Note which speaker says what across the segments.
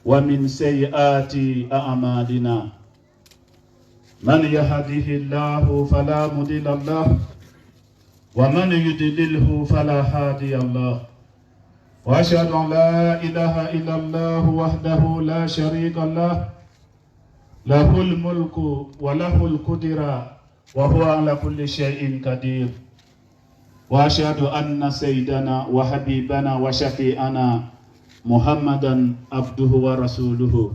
Speaker 1: ومن سيئات أعمالنا من يهده الله فلا مضل له ومن يضلله فلا هادي له وأشهد أن لا إله إلا الله وحده لا شريك له له الملك وله القدرة وهو على كل شيء قدير وأشهد أن سيدنا وحبيبنا وشفيعنا محمدا عبده ورسوله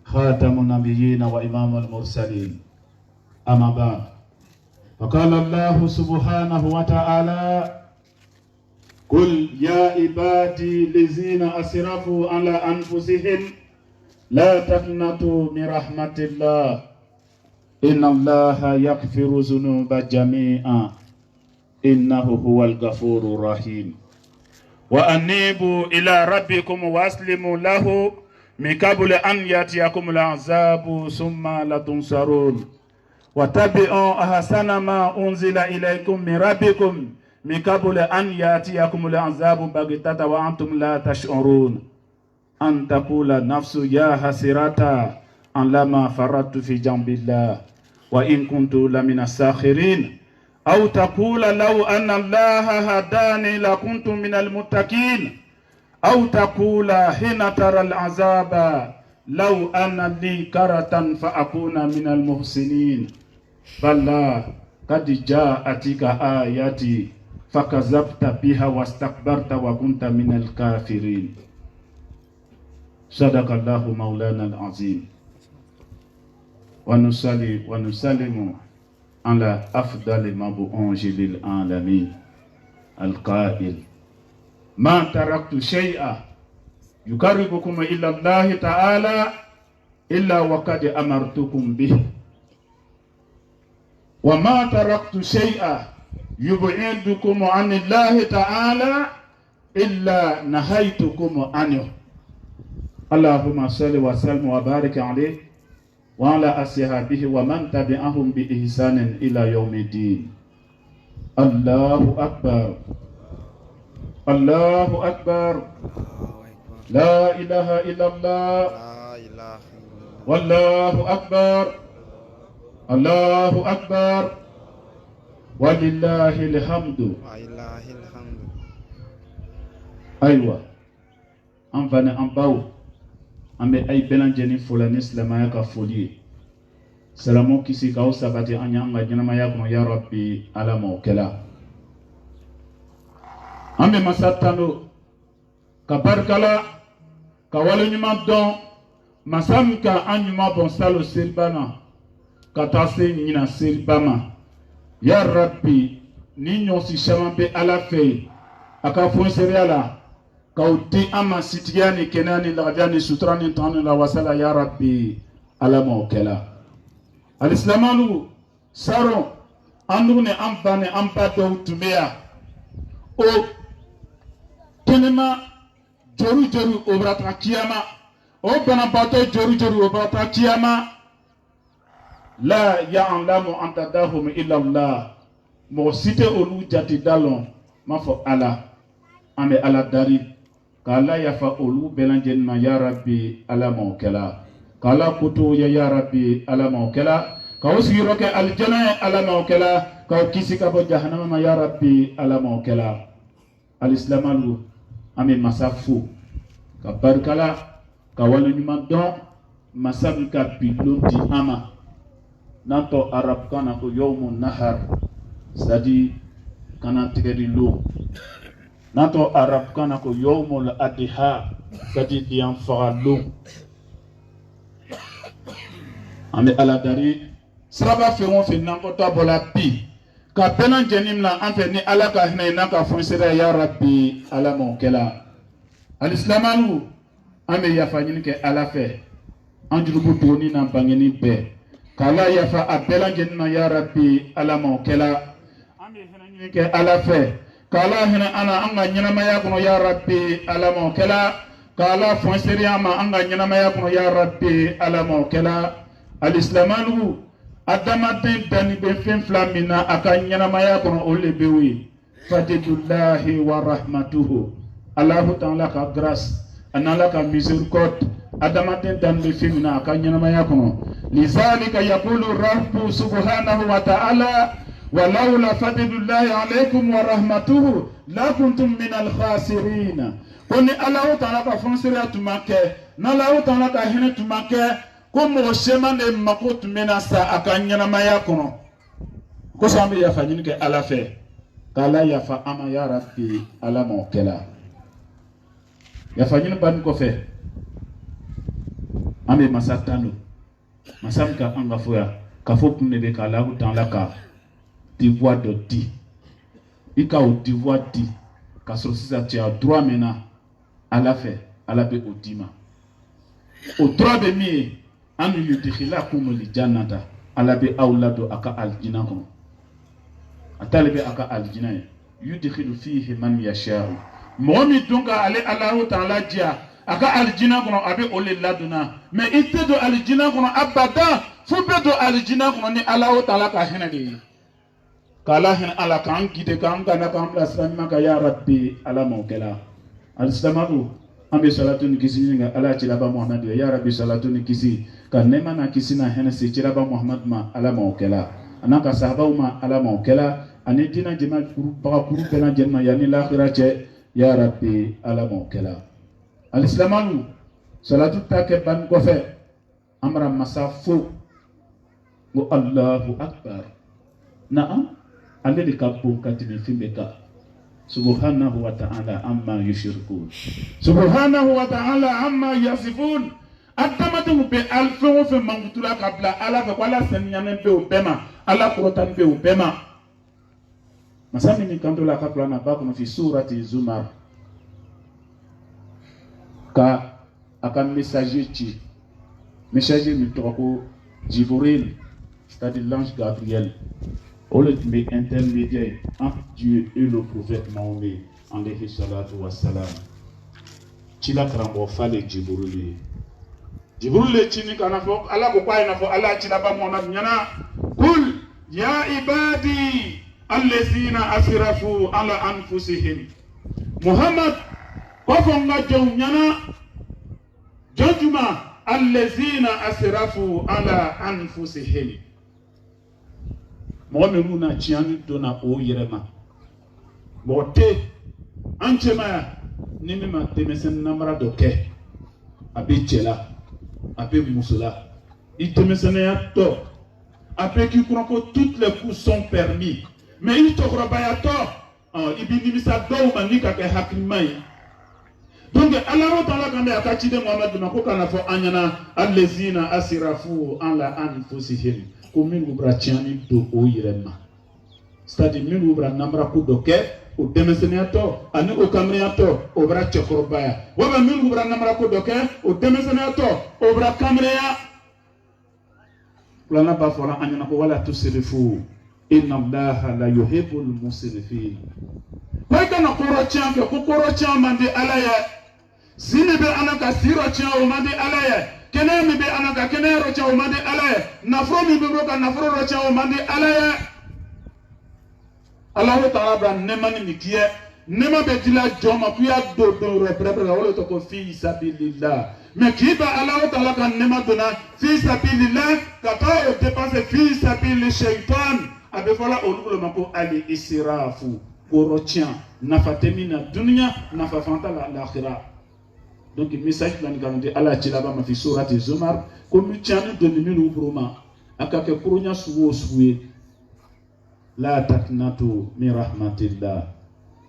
Speaker 1: خاتم النبيين وإمام المرسلين أما بعد فقال الله سبحانه وتعالى قل يا عبادي الذين أسرفوا على أنفسهم لا تقنطوا من رحمة الله إن الله يغفر الذنوب جميعا إنه هو الغفور الرحيم وأنيبوا إلى ربكم وأسلموا له من قبل أن يأتيكم العذاب ثم لا تنصرون واتبعوا أحسن ما أنزل إليكم من ربكم من قبل أن يأتيكم العذاب بغتة وأنتم لا تشعرون أن تقول نفس يا حسرة على ما فرطت في جنب الله وإن كنت لمن الساخرين أو تقول لو أن الله هداني لكنت من المتقين أو تقول حين ترى العذاب لو أن لي كرة فأكون من المحسنين بلى قد جاءتك آياتي فكذبت بها واستكبرت وكنت من الكافرين صدق الله مولانا العظيم ونصلي ونسلم على أفضل مبعوث للعالمين القائل ما تركت شيئا يقربكم إلى الله تعالى إلا وقد أمرتكم به وما تركت شيئا يبعدكم عن الله تعالى إلا نهيتكم عنه اللهم صل وسلم وبارك عليه وعلى أصحابه ومن تبعهم بإحسان إلى يوم الدين الله أكبر الله أكبر لا إله إلا الله والله أكبر الله أكبر ولله الحمد أيوة أنفنا أنباو ambe ay belanjeni fulani islamaya ka foli salamo kisi ka sabati anyanga janama yakono ya rabbi alamo kala ambe masatano ka barkala ka walunyuma don masamka anyuma bon salo silbana ka tase nyina silbama ya rabbi ni nyosi shamambe ala fe aka fonseriala kauti ama sitiani kenani lagadiani sutrani tani la wasala ya rabbi alamo kela alislamanu saro andune ampane ampato tumea o kenema joru joru obrata kiyama o bana bato joru joru obrata kiyama la ya'lamu antadahum illa Allah mo site olu jati dalon mafo ala ame ala dari kala yafa olu belanjen ma ya rabbi ala mawkala kala kutu ya rabbi ala mawkala ka usgiro ke aljana ala mawkala ka kisi ka bo jahannama ma ya rabbi ala mawkala alislamalu ame masafu ka barkala ka wala nyuma don masabi ka bidlo di ama nato arab kana ko yawmun nahar sadi kana tigadi lo nato arab kana ko yawmul adha sadi diam fagalo ame ala dari sraba fe won fe nan ko tabola pi ka benan jenim na anfe ni ala ka hina na ka fonsera ya rabbi ala mon kela alislamanu ame ya fanyin ke ala fe anjurubu doni na bangeni be kala ya fa abelan jenim na ya rabbi ala mon kela ame hina ke ala fe kala hina ana anga nyina maya kuno ya rabbi ala mon kela kala fonsera ma anga nyina maya kuno ya rabbi ala mon kela alislamanu adamaden dani be fen flamina akanyana maya kono ole bewi fatidullahi wa rahmatuhu Allahu ta'ala ka grâce anala ka miséricorde adamaden dan be femina aka ɲɛnamaya kɔnɔ lizalika yaqulu rabbu subhanahu wa ta'ala walawla fadlullahi alaykum wa rahmatuhu lakuntum min alkhasirin ko ni Allahu ta'ala ka fɔnsiriya tuma kɛ n'Allahu ta'ala ka hinɛ tuma kɛ ko mɔgɔ sɛman de mako tun bɛna sa a ka ɲɛnamaya kɔnɔ ko san bɛ yafa ɲini kɛ Ala fɛ k'Ala yafa an ma ya Rabbi Ala m'o kɛla yafa ɲini banni kɔfɛ an bɛ masa tan don masa min ka an ka fɔ yan k'a fɔ kun de bɛ k'Allahu ta'ala ka devoir dɔ di i ka o devoir di ka sɔrɔ sisan cɛ a droit min na Ala fɛ Ala bɛ o d'i ma o droit bɛ min ye an yudkhilakumul jannata Ala bɛ aw ladon a ka aljina kɔnɔ a t'ale bɛ a ka aljina ye yudkhilu fihi man yasha'u mɔgɔ min dun ka ale Allahu ta'ala diya a ka aljina kɔnɔ a bɛ o le ladonna mais i tɛ don aljina kɔnɔ abada fo bɛ don aljina kɔnɔ ni Allahu ta'ala ka hinɛ de ye k'Ala hinɛ Ala k'an guider k'an gana k'an bila sira ɲuman kan ya Rabbi Ala m'o kɛla alisilamaw an bɛ salatu ni kisi ɲini ka Ala ciraba Muhammad ye ya Rabbi salatu ni kisi ka nɛɛma na kisi na hinɛ se ciraba Muhammad ma Ala m'o kɛla a n'a ka sahabaw ma Ala m'o kɛla ani diinɛ jama baga kuru bɛɛ lajɛlen ma yanni lahira cɛ ya Rabbi Ala m'o kɛla alisilamaw salatu ta kɛ banni kɔfɛ an bara masa fo ko Allahu akbar na'am ale de ka bon ka tɛmɛ fɛn bɛɛ kan subhanahu wa ta'ala amma yushrikun subhanahu wa ta'ala amma yasifun adamadenw bɛ fɛn o fɛn mankutula ka bila Ala fɛ ko Ala saniyalen bɛ o bɛɛ ma Ala kɔrɔtali bɛ o bɛɛ ma masa min kanto la ka kuranna ba kɔnɔ fi surati Zumar ka a ka messager ci messager min tɔgɔ ko Jibril c'est-à-dire l'ange Gabriel au lieu de intermédiaire entre Dieu et le prophète Mahomet alayhi salatu wassalam ci la karamɔgɔ fale Jibril ye Jibril le ci ni kana fɔ Ala ko k'a ye na fɔ Ala ci la ba Muhammad ɲana kul ya ibadi allazina asrafu ala anfusihim Muhammad ko fɔ n ka jɔnw ɲana jɔn juma allazina asrafu ala anfusihim mɔgɔ minnu na tiɲɛni donna o yɛrɛ ma mɔgɔ tɛ an cɛmaya ni min ma denmisɛnnin namara dɔ kɛ a bɛ cɛ la a bɛ muso la i denmisɛnninya tɔ a bɛ k'i kɔnɔ ko toutes les coups sont permis mais i cɛkɔrɔbaya tɔ i bɛ nimisa dɔw ma ni ka kɛ hakilima ye donc Allahu ta'ala kan bɛ a ka ciden Muhammadu ma ko kana fɔ an ɲɛna allazina asrafu ala anfusihim ko minnu bɛra tiɲɛni don o yɛrɛ ma c'est-à-dire minnu bɛra namara ko dɔ kɛ o denmisɛnninyatɔ ani o kamereyatɔ o bɛra cɛkɔrɔbaya walima minnu bɛra namara ko dɔ kɛ o denmisɛnninyatɔ o bɛra kamereya filanan b'a fɔra an ɲɛna ko wala tusrifu inna Allaha la yuhibbul musrifin ko i kana kɔrɔtiɲɛ fɛ ko kɔrɔtiɲɛ man di Ala ye si min bɛ Ala ka si rɔ tiɲɛ o man di Ala ye kɛnɛya min bɛ Ala ka kɛnɛya rɔ tiɲɛ o man di Ala ye nafolo min bɛ bɔ ka nafolo rɔ tiɲɛ o man di Ala ye Allahu ta'ala bɛ nɛɛma ni nin k'i ye nɛɛma bɛ dila jɔn ma k'u y'a don rɛpɛrɛpɛrɛ o de tɔgɔ ko fi sabilillah mais k'i ba Allahu ta'ala ka nɛɛma donna fi sabilillah ka taa o dépenser fi sabili shaitan a bɛ fɔla olu ma ko ali israfu kɔrɔtiɲɛ nafa tɛ min na duniya nafa fan t'a la lahira donc message filani kan di Ala ci laban ma fi surati Zumar ko mi tiɲɛni donni minnu bolo ma a ka kɛ koronya sugu o sugu ye la taqnatu min rahmatillah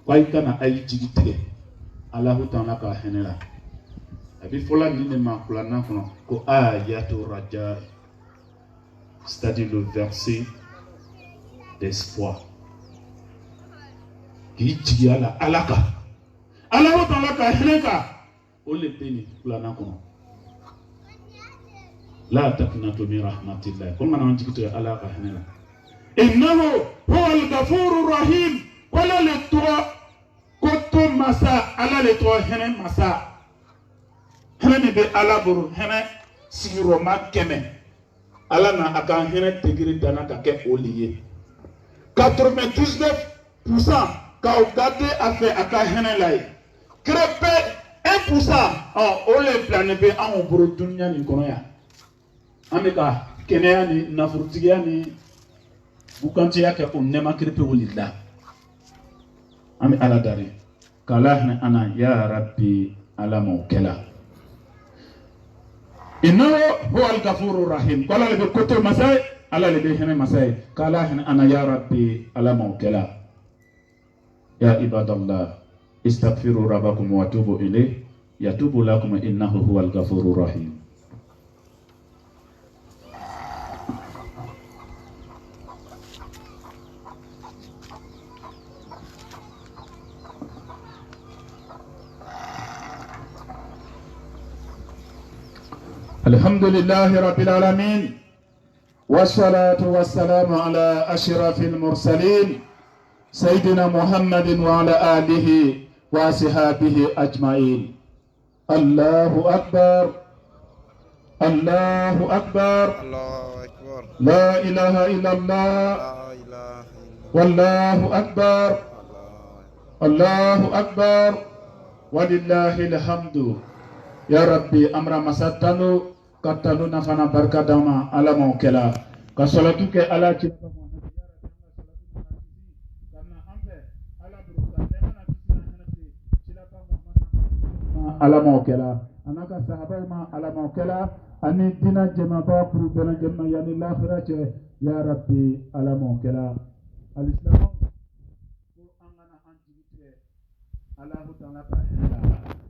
Speaker 1: ko ayi kana ayi jigi tigɛ Allahu ta'ala ka hinɛ la a bɛ fɔla nin de ma filanan kɔnɔ ko ayatu raja c'est-à-dire le verset d'espoir k'i jigi a la Ala kan Allahu ta'ala ka hinɛ kan o le bɛ nin filanan kɔnɔ la taqnatu min rahmatillah ko mana an jigi to Ala ka hinɛ la innahu huwal ghafurur rahim wala le tɔgɔ ko to masa Ala le tɔgɔ hinɛ masa hinɛ min bɛ Ala bolo hinɛ sigiyɔrɔma 100 Ala na a ka hinɛ degré danna ka kɛ o de ye 99% k'aw garder a fɛ a ka hinɛ la ye crépé pour ça, on les plane be en boro dunya ni kono ya. Ameka kenya ni nafurutigia ni bukanti yake unema kripe ulilla. Ami ala dari. Kalahna ana ya rabbi ala mawkala. Innahu huwa al-ghafurur rahim. Kala lebe koto masai, ala lebe hene masai. Kalahna ana ya rabbi ala mawkala. Ya ibadallah, istaghfiru rabbakum wa tubu ilayhi, yatubu lakum innahu huwal ghafurur rahim. Alhamdulillahi rabbil alamin. Wassalatu wassalamu ala ashrafil mursalin Sayyidina Muhammadin wa ala alihi wa ashabihi ajma'in. Allahu akbar. Allahu akbar.
Speaker 2: Allahu akbar.
Speaker 1: La ilaha illallah. Wallahu akbar. Allahu akbar. Walillahil hamdu. Ya Rabbi amra masatanu katanu nafana barka dama ala mawkela ka salatu ke ala ci ala mawkela anaka sahaba ma ala mawkela ani dina jema ba pour bena jema ya ni l'akhirah ya Rabbi ala mawkela al-islam ko angana antibitre ala ta'ala ka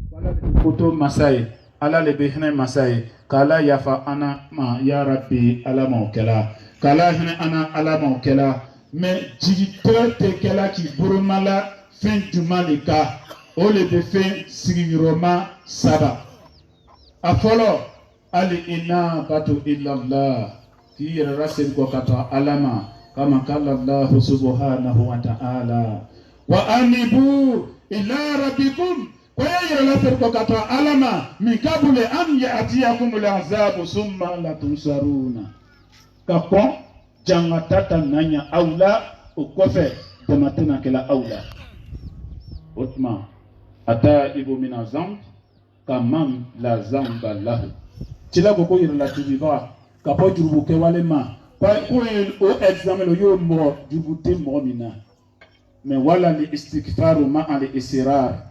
Speaker 1: wala koto masai ala le behne masai kala yafa ana ma ya Rabbi ala mawkela kala hina ana ala mawkela me jigito te kela ki burumala fin jumalika o le be fin sigiroma saba afolo ali inna batu illa Allah ki rasul ko kata alama kama kala Allah subhanahu wa ta'ala wa anibu ila rabbikum ويجري لفرق كتا علما من قبل أن يأتيكم العذاب ثم لا تنصرون كقوم جانغتاتا نانيا أولا وكفى تماتنا كلا أولا أتما أتائب من الذنب كمن لا ذنب له تلا بكو يرلا تجيبا كابو جربوكي والما كو او examine yo mo jubute mo mina me wala li istighfaru ma al israr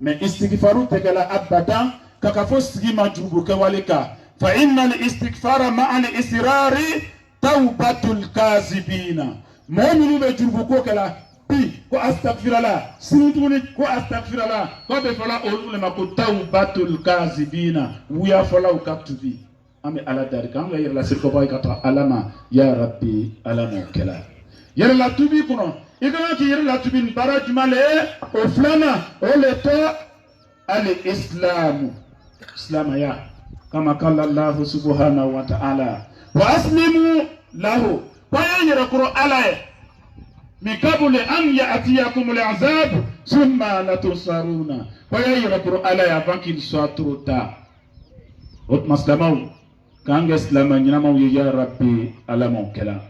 Speaker 1: mais istighfaru tegala abadan kakafo sigima jurubuke walika fa innal istighfara ma'al israri tawbatul kazibina mu'minu be jurubuko kala bi ko astaghfirullah sinutuni ko astaghfirullah ko be fala olule mako tawbatul kazibina wiya fala ukatubi ame ala dari kanga yerla sirko boy kata alama ya rabbi alama kala yerla tubi kuno igana ki yerla tubi bara jumale o flana o leto al-islam islam ya kama qala Allah subhanahu wa ta'ala wa aslimu lahu wa yaqra alay min qabli an ya'tiyakum al-'azab thumma la tunsaruna wa yaqra alay avant qu'il soit trop tard ot maslamaw kanga islam nyina maw ya rabbi alamu kala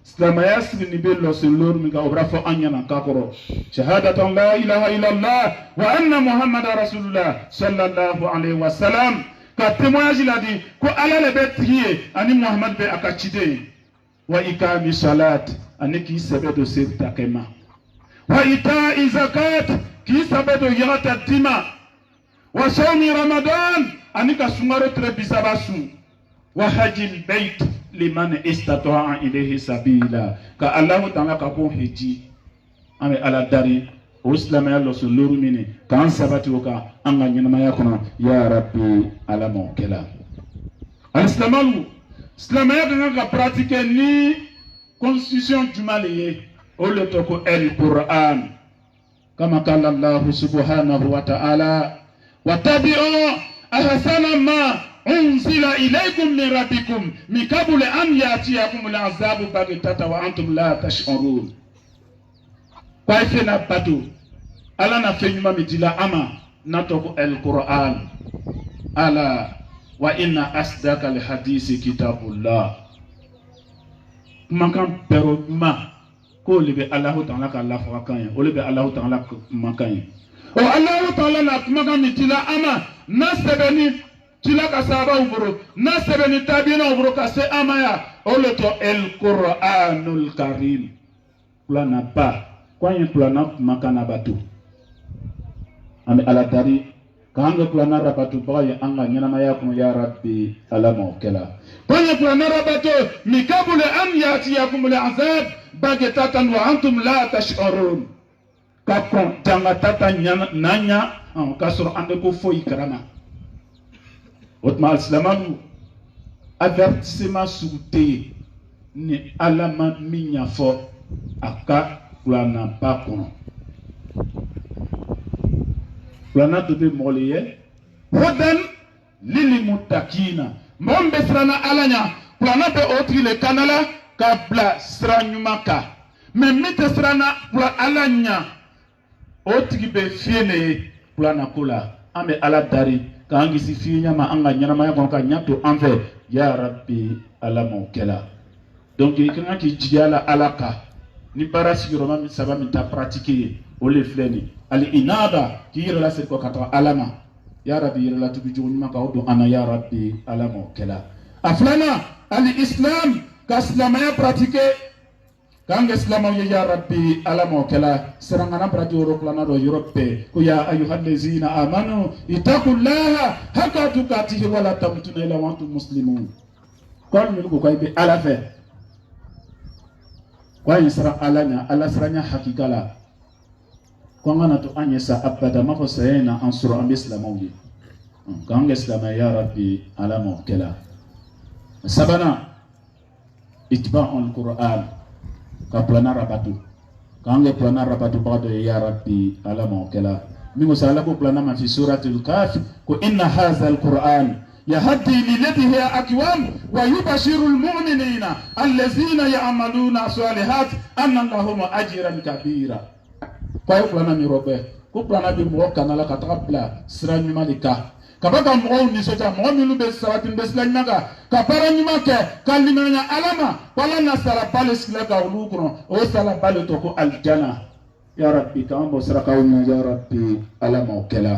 Speaker 1: islam yasri ni bello sulur mi ga obrafo anyana kakoro shahadatan la ilaha illallah wa anna muhammadar rasulullah sallallahu alaihi wasallam ka témoignage la di ko ala le betrier ani muhammad be akachide wa ikami salat ani ki sabedo sirta kema wa ita zakat ki sabedo yata dima wa sawmi ramadan ani ka sungaro trebisabasu wa hajil bait liman istata'a ilayhi sabila ka Allah ta'ala ka ko heji ame ala dari islam ya losu lurumini kan sabati ka anga nyina ya kono ya rabbi ala mawkala al-islamu islam ya ka pratique ni constitution jumaliye o le toko el-Qur'an kama qala Allah subhanahu wa ta'ala wa tabi'u ahsana ma unzila ilaykum min rabbikum min qabli an ya'tiyakum al'azabu baghtatan wa antum la tash'urun kwa ifena batu ala na fenyuma midila ama natoko el-Qur'an ala wa inna asdaqal hadisi kitabullah makan pero ma ko libe Allah ta'ala ka Allah fakan o libe Allah ta'ala makan o Allah ta'ala na kumakan min tila ama na sɛbɛnni tila ka sababu boro na sɛbɛnni tabina boro ka se amaya o le to el Qur'anul Karim kulana ba kwanye kulana kumakan na batu ami ala dari kanga kulana rabatu baye anga nyanamaya kuno ya rabbi alama kala kwanye kulana rabatu mikabule an yatiyakum al'azab bagatatan wa antum la tash'urun kakon tanga tata nanya kasoro ande ko foyi karama otma al-islamanu avertissement sute ni alama minya fo aka kulana ba kono kulana dobe moliye hudan lil muttaqina mon besrana alanya kulana be otri le kanala kabla sranyumaka memite srana kula alanya otri be fiene kulana kula ame ala dari kangi si finya ma anga nyama ya kono ka nyato anve ya rabbi alamo kela donc ikanga ki jiala alaka ni barasi yoroma mi saba mi ta pratiquer o le fleni ali inaba ki yira la ko kata alama ya rabbi yira la tubi jogu nyuma ka odo ana ya rabbi alamo kela aflana ali islam ka islam ya pratiquer kanga islam ya rabbi alamo kela serangana pratiquer ro klana do europe ko ya ayyuhallazina amanu ittaqullaha haqqa tuqatih wa la tamutuna illa wa antum muslimun kon mi ko kay be ala fe kwa isra alanya ala sranya hakikala kwa ngana to anyesa abada mafo sayena ansuru am islamawi kanga islama ya rabbi alamo kela sabana itba'ul qur'an ka plana rabatu kanga plana rabatu bado ya rabbi alamo kela mingo sala ko plana ma fi suratul kaf ko inna hadha alquran يهدي للتي هي أقوام ويبشر المؤمنين الذين يعملون الصالحات أن لهم أجرا كبيرا. كيف لنا ميروبه؟ كيف لنا بموكا نلا كتقبلا سراني مالكا. كبكا مغو نسوتا مغو ملو بسراتين بسلاني مكا كبراني مكا كالمانا ألما ولا نسالا بالس لك أولوكرون أو سالا بالتوكو الجنة يا ربي كام بسرقا يا ربي ألما وكلا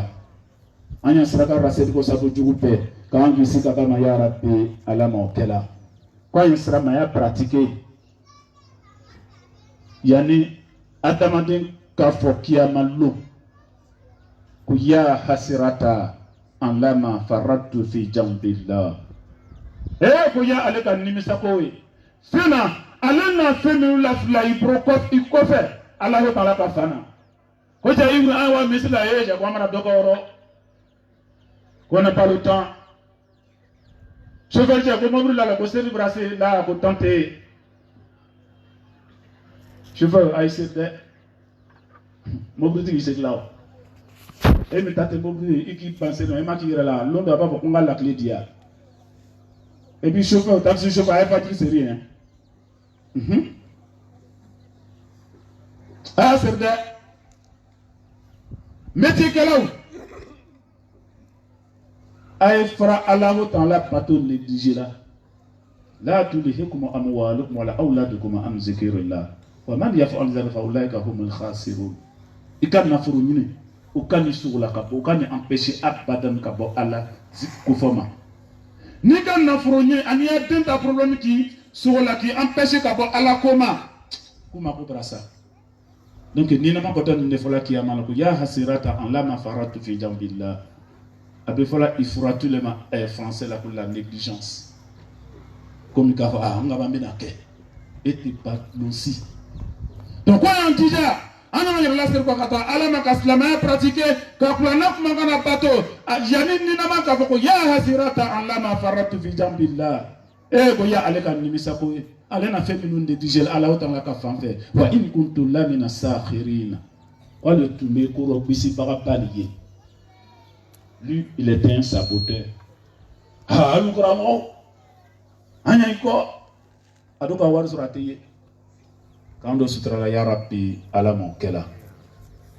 Speaker 1: أنا سرقا راسيدكو سابو جوبه quand je sais kama ya rabbi alama kela kwa isra maya pratiquer yani adamaden ka fokia malu ku ya hasirata an lama faradtu fi jambillah ko ya aleka nimisa kowe sina alena fenu la fla iprokof ikofe allah ta'ala ka fana ko ja ibn awa misla yeja kwa mara dogoro ko na pas le temps chauffeur ko mobile la ko seri brasser la ko tenter chauffeur I said that mobile is là et me tante mobile qui pensait non ma qui là l'homme va pas pour la clé dia et puis chauffeur taxi chauffeur a pas dit c'est rien ah c'est ça mettez que là ay fara Allahu ta'ala pato négligé là la tulhikum amwalukum wala auladukum an zikrillah wa man yaf'al dhalika fa ulaika humul khasirun ikan nafuru mini ukani sugula ka ukani empêcher abadan ka bo ala kufoma ni kan nafuru ni ani adenta problème ki sugula ki empêcher ka bo ala kuma ko brasa donc ni na ma ko tan ne fola ki amala ko ya hasirata an la ma faratu fi jambillah abe fola ifuratu le ma français la pour la négligence comme ka on va mbena ke et pas aussi donc quoi on dit là ana ma yalla ser ko kata ala ma kaslama pratiquer ka plana kuma kana bato yani ni na ma ka ko ya hasirata an la ma faratu fi jambillah ko ya aleka nimisa ko alena feminun de digel ala otanga ka fanfe wa in kuntu la min as-sakhirin wala tumbe ko ro bisi para palier. Lui, il était un saboteur. Ah, nous croyons. Anyaiko. Aduka war suratiye. Quand on sutra la ya rabbi alamo kela.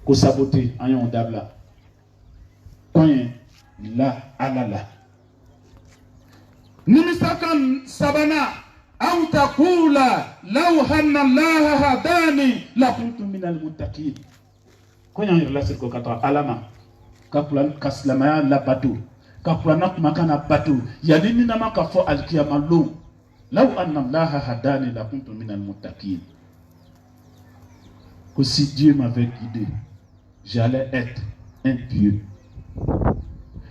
Speaker 1: Ko saboter anyon dabla. Koyen la alala. Nimisakan sabana au taqula law hanna Allah hadani la kuntu minal muttaqin. ko yang relasi ko kata alama kapulan kaslamaya la batu kapulan makana batu yani ni nama ka fo alkiyama lu law anna allaha hadani la kuntu minal muttaqin. Que si Dieu m'avait guidé, j'allais être un pieux.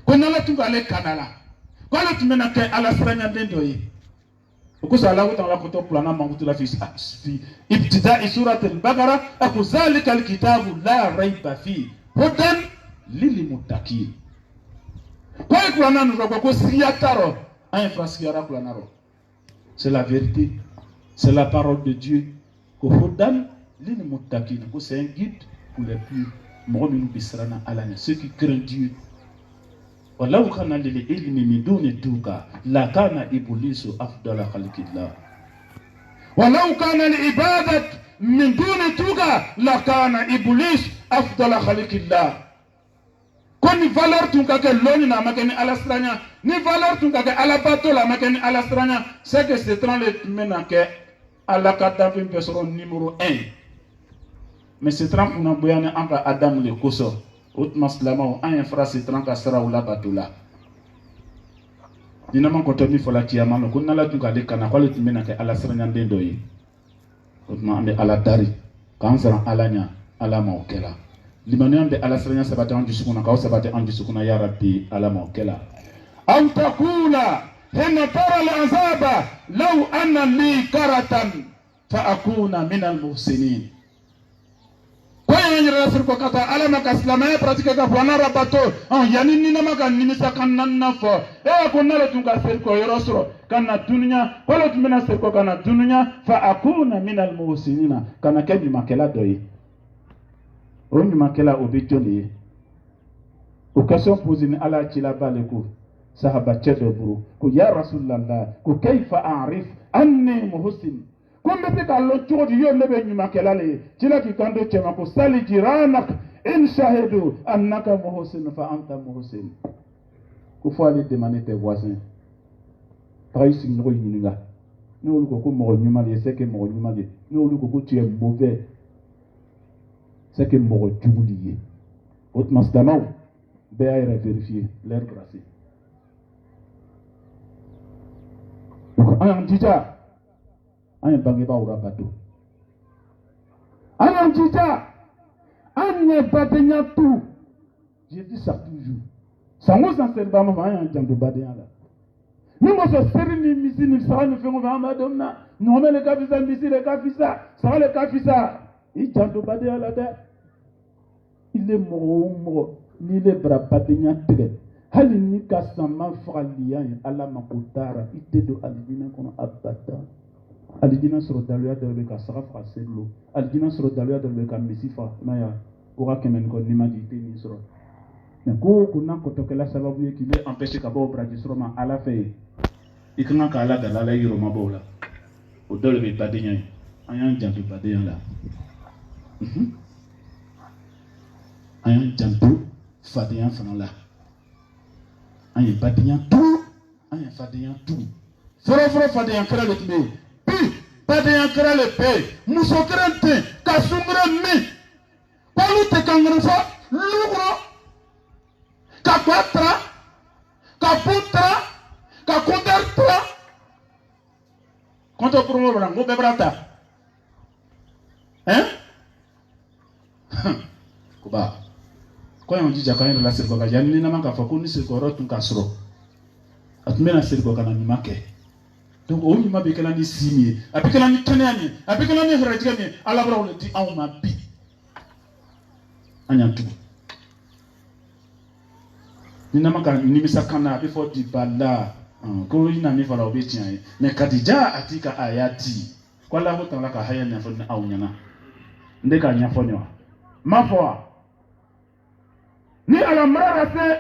Speaker 1: Qu'on allait tout aller canala. Qu'on allait tout mener à la semaine d'endoyer. Pourquoi ça là où dans la photo plana mangutu la fils fi ibtida surat al-baqara aku zalika al-kitabu la rayba fi hudan lil muttaqin. Quoi plana nous ko siyataro un frasiara planaro. C'est la vérité. C'est la parole de Dieu. Ko hudan lil muttaqin, c'est un guide pour les plus mu'minu bisrana alanya, ceux qui craignent Dieu. Walau kana lil ilmi min duni tuka la kana iblisu afdala khalqillah. Walau kana li ibadat min duni tuka la kana iblis afdala khalqillah. Koni valeur tunka ke loni na makeni alastranya, ni valeur tunka ke alabato la makeni alastranya, c'est que c'est dans le menake alakata vim personne numéro 1. Mais c'est trempe pour nous boyane entre Adam le koso. Outmas lama un frère c'est trempe à sera ou la batula. Dinama kotomi fola kiyama no kunna la tunga de kana kwale tumena ke ala sranya ndendo yi. Outma ambe ala dari kanzara alanya ala maokela. Limani ambe ala sranya sabate anju sukuna ka sabate anju sukuna ya rabbi ala maokela. Aw taqula hina tara al-azaba law anna li karatan fa akuna min al-muhsinin. Kwa yenye rasir kwa kata alama kaslamaya pratika ka bwana rabato yani nina maka nimisa kanna fo kuna le tunga serko yorosro kana dunya wala tumena serko kana dunya fa akuna min al muhsinina kana kebi makela doyi onyi makela obitoli occasion posini ala chila baleku sahaba chedo buru ku ya rasulullah ku kayfa a'rif anni muhsin. Comme c'est qu'à l'autre jour, Dieu ne veut pas qu'elle aille. Tu l'as dit quand tu m'as dit, sali jiranak, in shahidu, annaka muhsin, fa anta muhsin. Il faut aller demander tes voisins. Trahi nous y nous le mort numali, c'est que mort numali. Nous le tu es mauvais. C'est que mort tu oublié. Autre masdamao, béaire vérifier l'air gracé. Donc, on dit ça. Anya bangi ba ura bato. Anya njita. Anya badenya tout. J'ai dit ça toujours. Sango san serba ma anya njando badenya la. Nimo so serini misi ni sawa ni fengo va madonna. Nome le kafisa misi le kafisa. Sawa le kafisa. I njando badenya la de. Il est mort. Ni le bra badenya tere. Hali ni kasama fraliya ala makutara. Ite do alibina kono abata. Alijina soro daluya daluya ka sara fra sedlo alijina soro daluya daluya ka misifa naya ora kemen ko nimadi te ni soro mais ko kuna kotokela sababu ye kile empêcher ka bo braji soro ma ala fe ikanga ka ala dalala yiro mabola o dole be badenya ayan jantu badenya la ayan jantu fadenya fana la ayan badenya tout ayan fadenya tout foro fadenya kala le tme pas de yankara le paix, moussokrente, kasumremi, palute kangrensa, lugro, kakwatra, kaputra, kakundertra, quanto promo branco bebrata, hein? Kuba, quand on dit jakain la serko kajani ni namaka fakuni serko rotun kasro, atmena serko kana nimake. Donc on m'a dit que l'année signée, après que l'année tenue, après que l'année retirée, à la bras on dit on m'a dit, Anyantou. Ni n'a pas ni misa kana before di bala, ko ina ni fala obetien, mais kadija atika ayati. Kwa la hota la ka haya na fona au nyana. Ndeka nya fonyo. Ma foi. Ni ala mara se,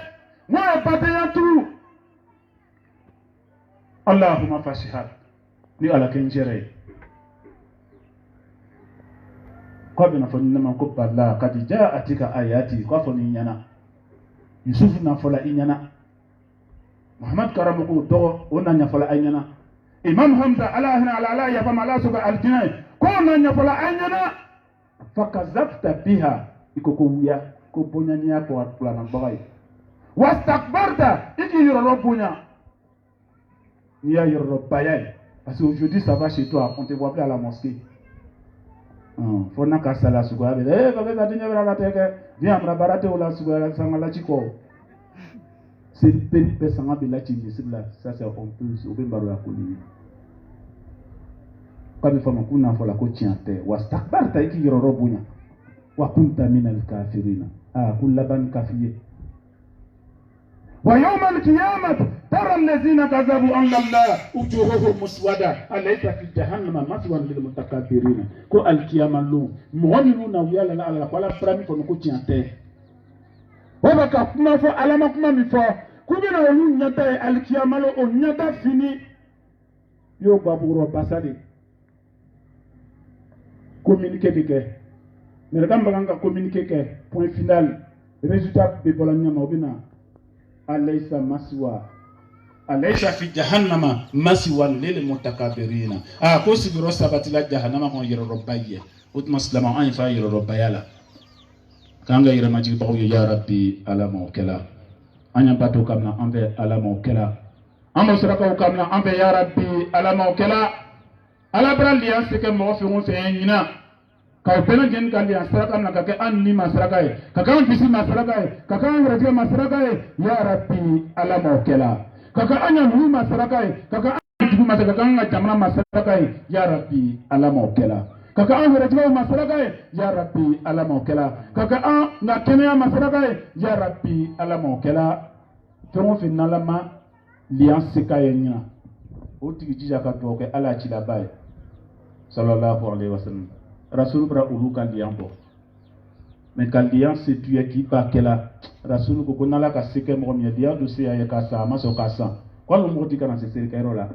Speaker 1: moi pas de yantou. Allahumma fasihad ni ala kenjere kwa bina foni nama ko balla kadija atika ayati kwa foni nyana Yusuf na fola inyana Muhammad karamuko do ona nya fola inyana Imam Hamza ala ya fama ala suka aljinai ko na nya fola inyana fakazabta biha ikoko wuya ko bonya nya ko atula na bagay wastakbarta iki yoro bonya ni ya yoro bayay parce qu'aujourd'hui ça va chez toi on te voit plus à la mosquée faut na ka sala suga be ka ka dinya bra ka teke viens amra barate ola suga sangala chiko c'est pe sanga be la chini sibla ça c'est honteux au bembaro ya koli comme fama kuna fola ko tiante wastakbarta iki yoro bonya wa kunta minal kafirina kullaban kafiye wa yawmal qiyamah tara allazina kazabu an Allah ujuhuhum muswada alaysa fi jahannama maswan lil mutakabbirin ko al qiyamah lu mu'minuna wa la ala wala prami ko ko tiante o baka kuma fo alama kuma mi fo kubina olu nyata al qiyamah lo o nyata fini yo baburo basade communiquer dike mais quand on va communiquer que point final résultat de Bologna mobina alaysa maswa alaysa fi jahannama maswan lil mutakabbirin ko sigiro sabatila jahannama ko yiro robbaye utma salama an fa yiro robbayala kanga yiro maji bawo ya rabbi alama kala anya bato kamna ambe alama kala amo saraka kamna ambe ya rabbi alama kala ala braliya seke mo fe on fe yina ka pena gen kan dia saraka na ka an ni masaraka e ka kan bisi masaraka e ka kan raje masaraka e ya rabbi alama kala ka ka anya nu masaraka e ka ka an masaraka kan jamna masaraka e ya rabbi alama kala ka ka an raje masaraka e ya rabbi alama kala ka ka an na kenya masaraka e ya rabbi alama kala to fi nalama lian sekayenya o tigi jija ka to ke ala ci la bay sallallahu alaihi wasallam rasul bra ulu kan lian bo mais kan lian c'est tu qui pa kela rasul ko nala ka sike mo mi dia do se ya ka sa ma so ka sa ko lo mo tika na se se ka rola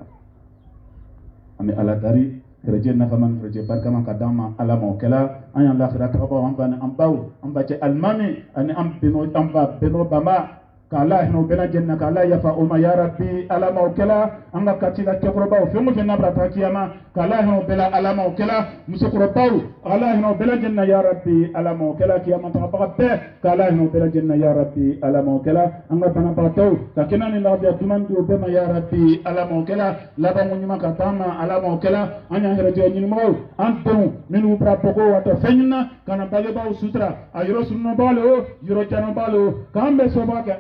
Speaker 1: ame ala dari reje na faman reje barka man kadama ala mo kela anya la khirata ko ba am baw am ba ce almami ani am beno bama kala hino bela jenna kala ya fa umma ya rabbi ala maukela anga katila tekroba o fengo fenna brata kiyama kala hino bela ala maukela musukroba ala hino bela jenna ya rabbi ala maukela kiyama ta be kala hino bela jenna ya rabbi ala maukela anga bana bato kakena ni labia duman do bema ya rabbi ala maukela laba munyima katama ala maukela anya heraje nyimo antu minu pra poko wato fenna kana bale ba sutra ayro sunno balo yoro chano balo kambe soba ke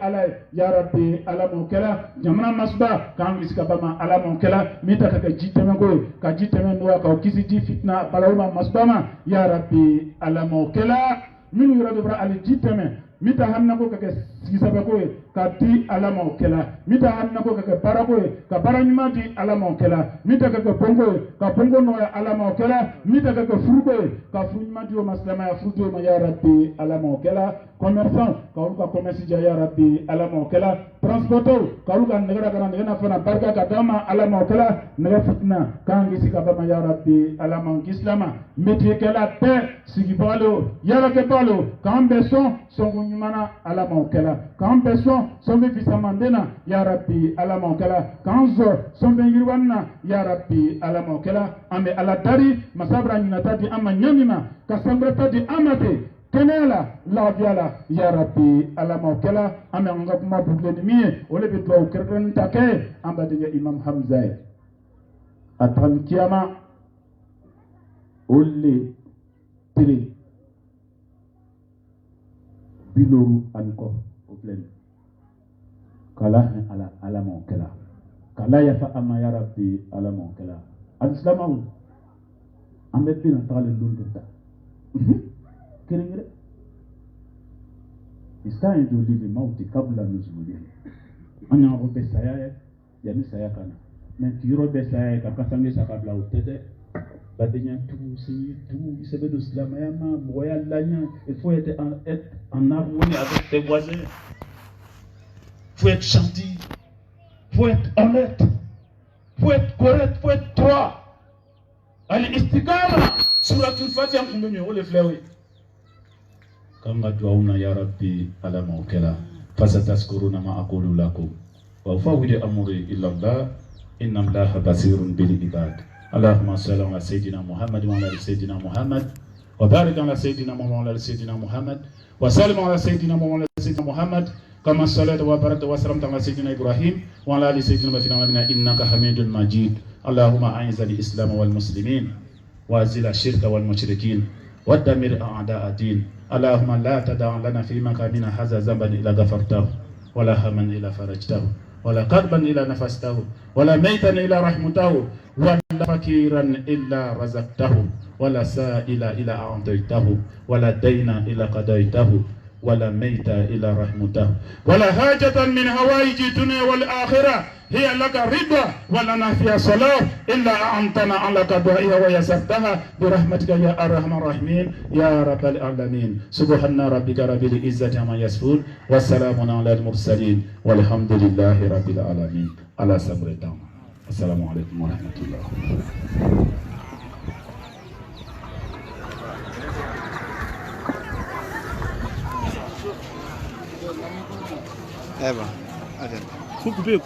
Speaker 1: ya rabbi ala mokela jamana masba kan wisika bama ala mokela mita ka jiteme ko ka jiteme ndo ka kisi ji fitna balawma masbama ya rabbi ala mokela min yuradu bra al jiteme mita hanna ko ka sisabe ko ka di ala mokela mita hanna ko ka bara ko ka bara nyuma di ala mokela mita ka bongo no ya ala mokela mita ka furuko ka furu nyuma di o maslama ya furuto ma ya rabbi ala mokela commerçant ka commerce ya rabbi ala mokela transporteur ka negara kana negana fana barka ka dama ala mokela nega fitna kan gisi ka bama ya rabbi ala islama métier kala pe sigi balo yara ke balo kan beson songo nyumana ala mokela kan beson songo fisamandena ya rabbi ala mokela kan zo songo ngirwanna ya rabbi ala mokela ambe ala dari masabra nyinatati ama nyamima kasambrata di amate kenela la biala ya rabbi ala mokela ame nga kuma bugle ni mi ole be do kerken take amba de imam hamza atam kiyama ole tiri biloru anko o plen kala ala mokela kala ya fa ama ya rabbi ala mokela al-islamu ambe bina tale lundunda kéré istaidu lil mauti qabla nuzulihi anya robe saya ya ni saya kana mais tu robe saya ka kasange sakabla utede badenya tout il se veut de islam ya ma moya lanya il faut être en harmonie avec tes voisins, faut être gentil, faut être honnête, faut être correct, faut être droit. Al-istiqama suratul fatiha kumbe ole flewe kama duauna ya rabbi ala mawkala fasatazkuruna ma aqulu lakum wa ufawwidu amri illa Allah inna Allaha basirun bil ibad. Allahumma salli ala sayyidina Muhammad wa ala sayyidina Muhammad وبارك على سيدنا محمد وعلى سيدنا محمد وسلم على سيدنا محمد وعلى سيدنا محمد كما صليت وباركت وسلمت على سيدنا إبراهيم وعلى آل سيدنا محمد إنك حميد مجيد. اللهم أعز الإسلام والمسلمين وأذل الشرك والمشركين ودمر أعداء الدين. اللهم لا تدع لنا في مقامنا هذا ذنبا إلا غفرته ولا هما إلا فرجته ولا كربا إلا نفسته ولا ميتا إلا رحمته ولا فقيرا إلا رزقته ولا سائلا إلا أعطيته ولا دينا إلا قضيته ولا ميتا إلا رحمته ولا حاجة من هوائج الدنيا والآخرة هي لك رضا ولنا فيها صلاة إلا أعنتنا على قضائها ويسرتها برحمتك يا أرحم الراحمين يا رب العالمين. سبحان ربك رب العزة عما يصفون والسلام على المرسلين والحمد لله رب العالمين. على صبر الدوام. السلام عليكم ورحمة الله.
Speaker 2: Eh ben, attends. Faut couper.